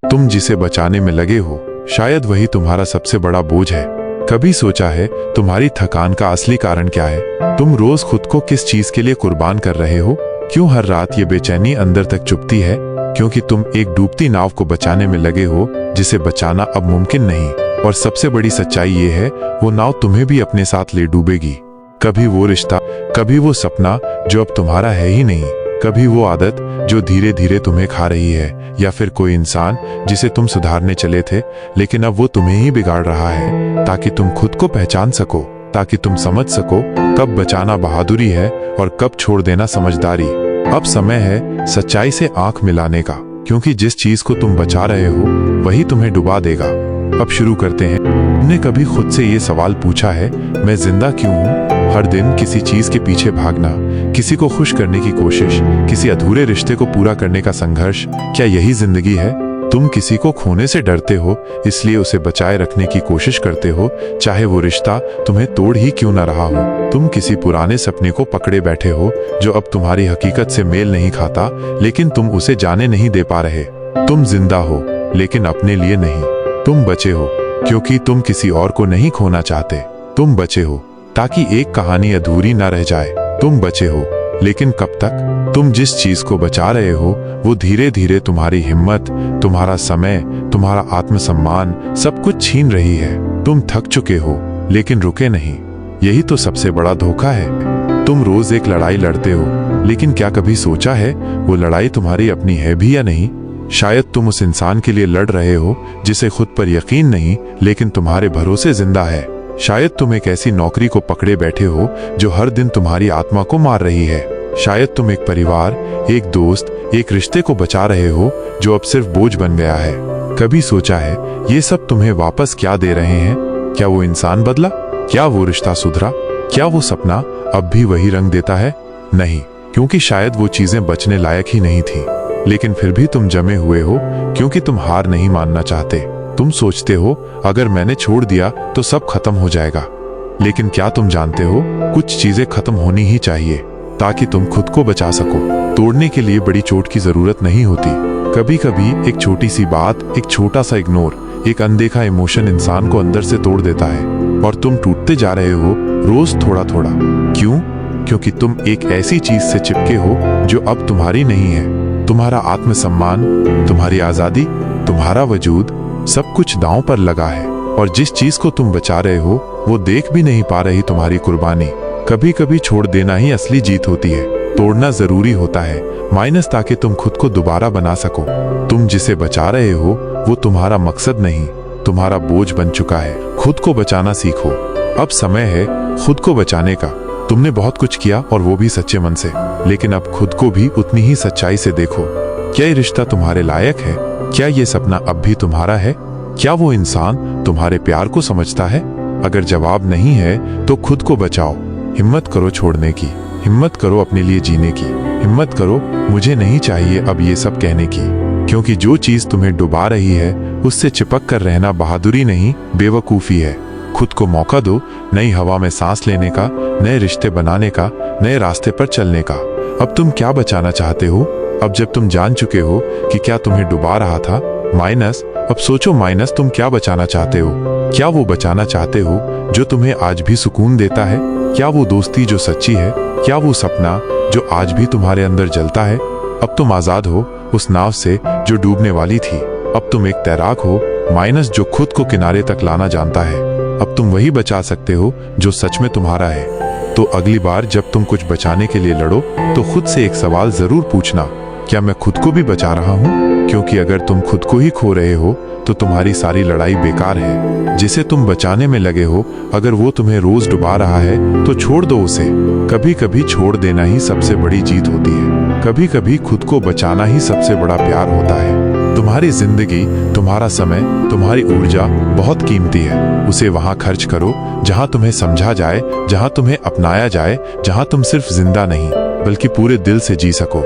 तुम जिसे बचाने में लगे हो शायद वही तुम्हारा सबसे बड़ा बोझ है। कभी सोचा है तुम्हारी थकान का असली कारण क्या है? तुम रोज खुद को किस चीज के लिए कुर्बान कर रहे हो? क्यों हर रात ये बेचैनी अंदर तक चुभती है? क्योंकि तुम एक डूबती नाव को बचाने में लगे हो जिसे बचाना अब मुमकिन नहीं। और सबसे बड़ी सच्चाई ये है वो नाव तुम्हें भी अपने साथ ले डूबेगी। कभी वो रिश्ता, कभी वो सपना जो अब तुम्हारा है ही नहीं, कभी वो आदत जो धीरे धीरे तुम्हें खा रही है, या फिर कोई इंसान जिसे तुम सुधारने चले थे लेकिन अब वो तुम्हें ही बिगाड़ रहा है। ताकि तुम खुद को पहचान सको, ताकि तुम समझ सको कब बचाना बहादुरी है और कब छोड़ देना समझदारी। अब समय है सच्चाई से आंख मिलाने का, क्योंकि जिस चीज को तुम बचा रहे हो वही तुम्हें डुबा देगा। अब शुरू करते हैं। तुमने कभी खुद से ये सवाल पूछा है, मैं जिंदा क्यों हूँ? हर दिन किसी चीज के पीछे भागना, किसी को खुश करने की कोशिश, किसी अधूरे रिश्ते को पूरा करने का संघर्ष, क्या यही जिंदगी है? तुम किसी को खोने से डरते हो इसलिए उसे बचाए रखने की कोशिश करते हो, चाहे वो रिश्ता तुम्हें तोड़ ही क्यों ना रहा हो। तुम किसी पुराने सपने को पकड़े बैठे हो जो अब तुम्हारी हकीकत से मेल नहीं खाता, लेकिन तुम उसे जाने नहीं दे पा रहे। तुम जिंदा हो लेकिन अपने लिए नहीं। तुम बचे हो क्योंकि तुम किसी और को नहीं खोना चाहते। तुम बचे हो ताकि एक कहानी अधूरी ना रह जाए। तुम बचे हो लेकिन कब तक? तुम जिस चीज को बचा रहे हो वो धीरे धीरे तुम्हारी हिम्मत, तुम्हारा समय, तुम्हारा आत्मसम्मान सब कुछ छीन रही है। तुम थक चुके हो लेकिन रुके नहीं। यही तो सबसे बड़ा धोखा है। तुम रोज एक लड़ाई लड़ते हो, लेकिन क्या कभी सोचा है वो लड़ाई तुम्हारी अपनी है भी या नहीं? शायद तुम उस इंसान के लिए लड़ रहे हो जिसे खुद पर यकीन नहीं लेकिन तुम्हारे भरोसे जिंदा है। शायद तुम एक ऐसी नौकरी को पकड़े बैठे हो जो हर दिन तुम्हारी आत्मा को मार रही है। शायद तुम एक परिवार, एक दोस्त, एक रिश्ते को बचा रहे हो जो अब सिर्फ बोझ बन गया है। कभी सोचा है ये सब तुम्हें वापस क्या दे रहे हैं? क्या वो इंसान बदला? क्या वो रिश्ता सुधरा? क्या वो सपना अब भी वही रंग देता है? नहीं, क्योंकि शायद वो चीजें बचने लायक ही नहीं थी। लेकिन फिर भी तुम जमे हुए हो क्योंकि तुम हार नहीं मानना चाहते। तुम सोचते हो अगर मैंने छोड़ दिया तो सब खत्म हो जाएगा। लेकिन क्या तुम जानते हो कुछ चीजें खत्म होनी ही चाहिए ताकि तुम खुद को बचा सको। तोड़ने के लिए बड़ी चोट की जरूरत नहीं होती। कभी कभी एक छोटी सी बात, एक छोटा सा इग्नोर, एक अनदेखा इमोशन इंसान को अंदर से तोड़ देता है। और तुम टूटते जा रहे हो रोज थोड़ा थोड़ा। क्यों? क्योंकि तुम एक ऐसी चीज से चिपके हो जो अब तुम्हारी नहीं है। तुम्हारा आत्मसम्मान, तुम्हारी आजादी, तुम्हारा वजूद, सब कुछ दांव पर लगा है। और जिस चीज को तुम बचा रहे हो वो देख भी नहीं पा रही तुम्हारी कुर्बानी। कभी कभी छोड़ देना ही असली जीत होती है। तोड़ना जरूरी होता है माइनस, ताकि तुम खुद को दोबारा बना सको। तुम जिसे बचा रहे हो वो तुम्हारा मकसद नहीं, तुम्हारा बोझ बन चुका है। खुद को बचाना सीखो। अब समय है खुद को बचाने का। तुमने बहुत कुछ किया और वो भी सच्चे मन से, लेकिन अब खुद को भी उतनी ही सच्चाई से देखो। क्या ये रिश्ता तुम्हारे लायक है? क्या ये सपना अब भी तुम्हारा है? क्या वो इंसान तुम्हारे प्यार को समझता है? अगर जवाब नहीं है तो खुद को बचाओ। हिम्मत करो छोड़ने की, हिम्मत करो अपने लिए जीने की, हिम्मत करो मुझे नहीं चाहिए अब ये सब कहने की। क्योंकि जो चीज तुम्हें डुबा रही है उससे चिपक कर रहना बहादुरी नहीं, बेवकूफी है। खुद को मौका दो नई हवा में सांस लेने का, नए रिश्ते बनाने का, नए रास्ते पर चलने का। अब तुम क्या बचाना चाहते हो? अब जब तुम जान चुके हो कि क्या तुम्हें डुबा रहा था, माइनस, अब सोचो माइनस तुम क्या बचाना चाहते हो? क्या वो बचाना चाहते हो जो तुम्हें आज भी सुकून देता है? क्या वो दोस्ती जो सच्ची है? क्या वो सपना जो आज भी तुम्हारे अंदर जलता है? अब तुम आजाद हो उस नाव से जो डूबने वाली थी। अब तुम एक तैराक हो माइनस, जो खुद को किनारे तक लाना जानता है। अब तुम वही बचा सकते हो जो सच में तुम्हारा है। तो अगली बार जब तुम कुछ बचाने के लिए लड़ो तो खुद से एक सवाल जरूर पूछना, क्या मैं खुद को भी बचा रहा हूँ? क्योंकि अगर तुम खुद को ही खो रहे हो तो तुम्हारी सारी लड़ाई बेकार है। जिसे तुम बचाने में लगे हो अगर वो तुम्हें रोज डुबा रहा है तो छोड़ दो उसे। कभी कभी छोड़ देना ही सबसे बड़ी जीत होती है। कभी कभी खुद को बचाना ही सबसे बड़ा प्यार होता है। तुम्हारी जिंदगी, तुम्हारा समय, तुम्हारी ऊर्जा बहुत कीमती है। उसे वहां खर्च करो जहां तुम्हें समझा जाए, जहां तुम्हें अपनाया जाए, जहां तुम सिर्फ जिंदा नहीं बल्कि पूरे दिल से जी सको।